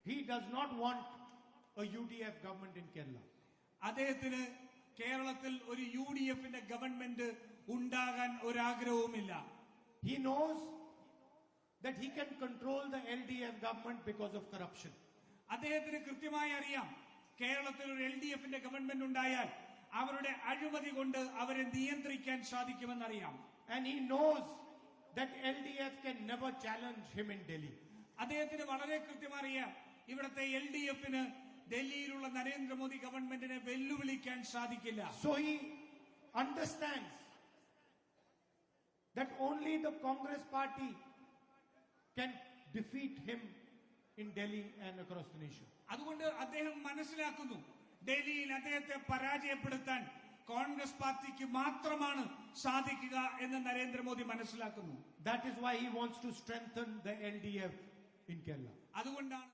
He does not want a UDF government in Kerala. അദ്ദേഹത്തിന് കേരളത്തിൽ ഒരു യുഡിഎഫിന്റെ ഗവൺമെന്റ് ഉണ്ടാകാൻ ഒരാഗ്രഹവുമില്ല. He knows that he can control the LDF government because of corruption. അദ്ദേഹത്തിന് കൃത്യമായി അറിയാം കേരളത്തിൽ ഒരു എൽഡിഎഫിന്റെ ഗവൺമെന്റ് ഉണ്ടായാൽ അവരുടെ അഴിമതി കൊണ്ട് അവരെ നിയന്ത്രിക്കാൻ സാധിക്കുമെന്നറിയാം. And he knows that LDF can never challenge him in Delhi. അദ്ദേഹത്തിന് വളരെ കൃത്യമായി അറിയാം ഇവിടുത്തെ എൽഡിഎഫിന് ഡൽഹിയിലുള്ള നരേന്ദ്രമോദി ഗവൺമെന്റിനെ വെല്ലുവിളിക്കാൻ സാധിക്കില്ല. So he understands that only the Congress party can defeat him in Delhi and across the nation. അതുകൊണ്ട് അദ്ദേഹം മനസ്സിലാക്കുന്നു ഡൽഹിയിൽ അദ്ദേഹത്തെ പരാജയപ്പെടുത്താൻ കോൺഗ്രസ് പാർട്ടിക്ക് മാത്രമാണ് സാധിക്കുക എന്ന് നരേന്ദ്രമോദി മനസ്സിലാക്കുന്നു. That is why he wants to strengthen the LDF in Kerala. അതുകൊണ്ടാണ്